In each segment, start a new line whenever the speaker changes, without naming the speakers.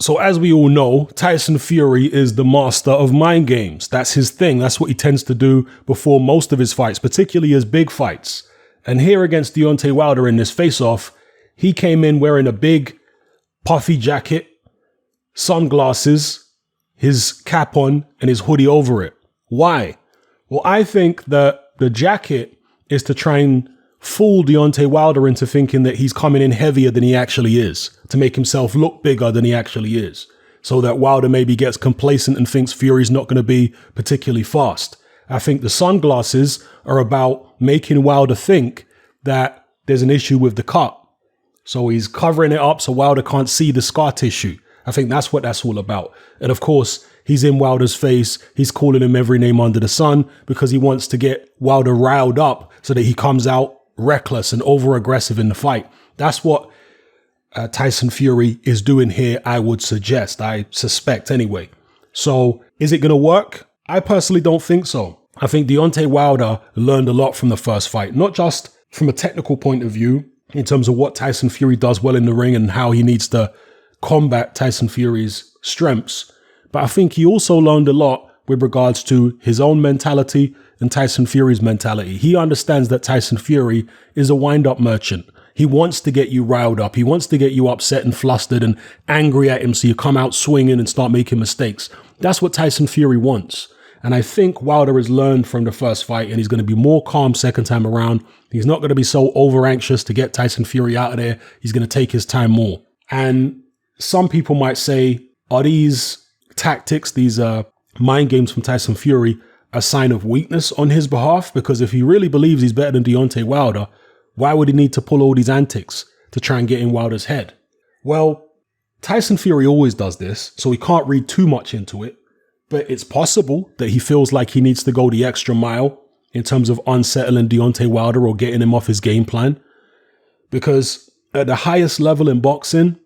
So as we all know, Tyson Fury is the master of mind games. That's his thing. That's what he tends to do before most of his fights, particularly his big fights. And here against Deontay Wilder in this face-off, he came in wearing a big puffy jacket, sunglasses, his cap on, and his hoodie over it. Why? Well, I think that the jacket is to try and fool Deontay Wilder into thinking that he's coming in heavier than he actually is, to make himself look bigger than he actually is, so that Wilder maybe gets complacent and thinks Fury's not going to be particularly fast. I think the sunglasses are about making Wilder think that there's an issue with the cut. So he's covering it up so Wilder can't see the scar tissue. I think that's what that's all about. And of course, he's in Wilder's face. He's calling him every name under the sun because he wants to get Wilder riled up so that he comes out reckless and over-aggressive in the fight. That's what Tyson Fury is doing here, I would suggest. I suspect anyway. So is it going to work? I personally don't think so. I think Deontay Wilder learned a lot from the first fight, not just from a technical point of view, in terms of what Tyson Fury does well in the ring and how he needs to combat Tyson Fury's strengths. But I think he also learned a lot with regards to his own mentality and Tyson Fury's mentality. He understands that Tyson Fury is a wind-up merchant. He wants to get you riled up. He wants to get you upset and flustered and angry at him so you come out swinging and start making mistakes. That's what Tyson Fury wants. And I think Wilder has learned from the first fight and he's going to be more calm second time around. He's not going to be so over anxious to get Tyson Fury out of there. He's going to take his time more. And some people might say, are these tactics, these mind games from Tyson Fury, a sign of weakness on his behalf? Because if he really believes he's better than Deontay Wilder, why would he need to pull all these antics to try and get in Wilder's head? Well, Tyson Fury always does this, so we can't read too much into it. But it's possible that he feels like he needs to go the extra mile in terms of unsettling Deontay Wilder or getting him off his game plan. Because at the highest level in boxing,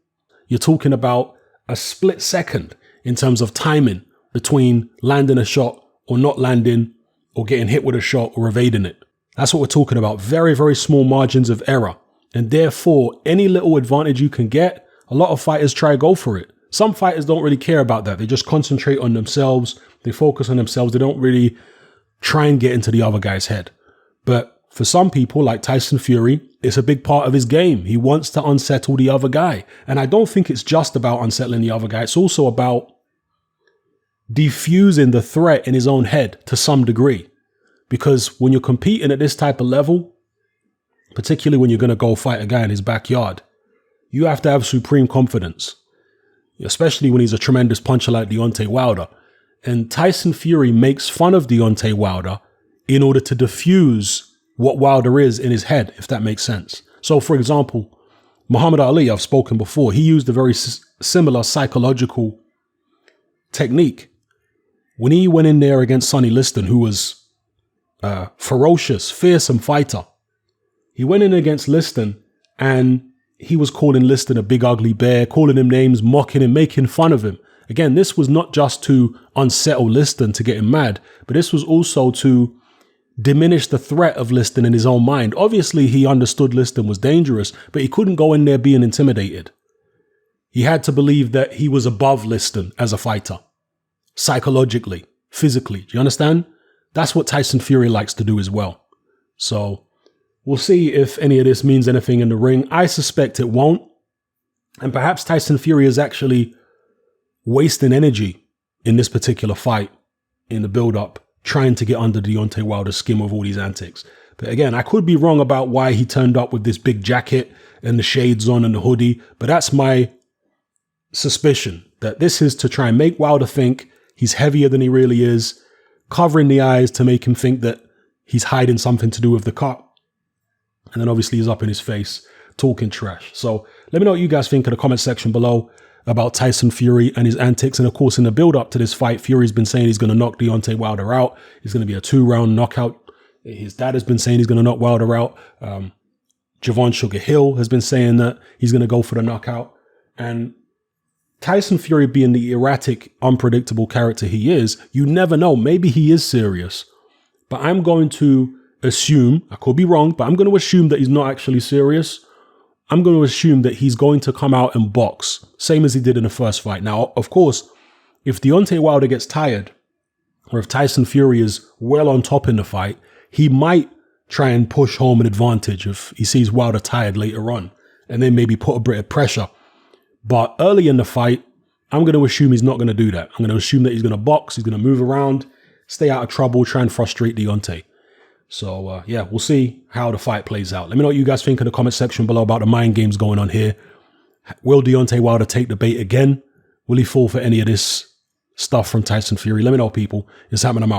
you're talking about a split second in terms of timing between landing a shot or not landing or getting hit with a shot or evading it. That's what we're talking about. Very, very small margins of error. And therefore, any little advantage you can get, a lot of fighters try to go for it. Some fighters don't really care about that. They just concentrate on themselves. They focus on themselves. They don't really try and get into the other guy's head. But for some people, like Tyson Fury, it's a big part of his game. He wants to unsettle the other guy. And I don't think it's just about unsettling the other guy. It's also about defusing the threat in his own head to some degree. Because when you're competing at this type of level, particularly when you're going to go fight a guy in his backyard, you have to have supreme confidence, especially when he's a tremendous puncher like Deontay Wilder. And Tyson Fury makes fun of Deontay Wilder in order to diffuse what Wilder is in his head, if that makes sense. So, for example, Muhammad Ali, I've spoken before, he used a very similar psychological technique. When he went in there against Sonny Liston, who was a ferocious, fearsome fighter, he went in against Liston and he was calling Liston a big ugly bear, calling him names, mocking him, making fun of him. Again, this was not just to unsettle Liston to get him mad, but this was also to diminish the threat of Liston in his own mind. Obviously, he understood Liston was dangerous, but he couldn't go in there being intimidated. He had to believe that he was above Liston as a fighter, psychologically, physically. Do you understand? That's what Tyson Fury likes to do as well. So we'll see if any of this means anything in the ring. I suspect it won't. And perhaps Tyson Fury is actually wasting energy in this particular fight, in the build-up, trying to get under Deontay Wilder's skin with all these antics. But again, I could be wrong about why he turned up with this big jacket and the shades on and the hoodie, but that's my suspicion, that this is to try and make Wilder think he's heavier than he really is, covering the eyes to make him think that he's hiding something to do with the cut. And then obviously he's up in his face talking trash. So let me know what you guys think in the comment section below about Tyson Fury and his antics. And of course, in the build up to this fight, Fury's been saying he's going to knock Deontay Wilder out. It's going to be a 2-round knockout. His dad has been saying he's going to knock Wilder out. Javon Sugar Hill has been saying that he's going to go for the knockout. And Tyson Fury, being the erratic, unpredictable character he is, you never know. Maybe he is serious. But I'm going to assume, I could be wrong, but I'm going to assume that he's not actually serious. I'm going to assume that he's going to come out and box, same as he did in the first fight. Now, of course, if Deontay Wilder gets tired, or if Tyson Fury is well on top in the fight, he might try and push home an advantage if he sees Wilder tired later on, and then maybe put a bit of pressure. But early in the fight, I'm going to assume he's not going to do that. I'm going to assume that he's going to box, he's going to move around, stay out of trouble, try and frustrate Deontay. So, yeah, we'll see how the fight plays out. Let me know what you guys think in the comment section below about the mind games going on here. Will Deontay Wilder take the bait again? Will he fall for any of this stuff from Tyson Fury? Let me know, people. It's happening. I'm out.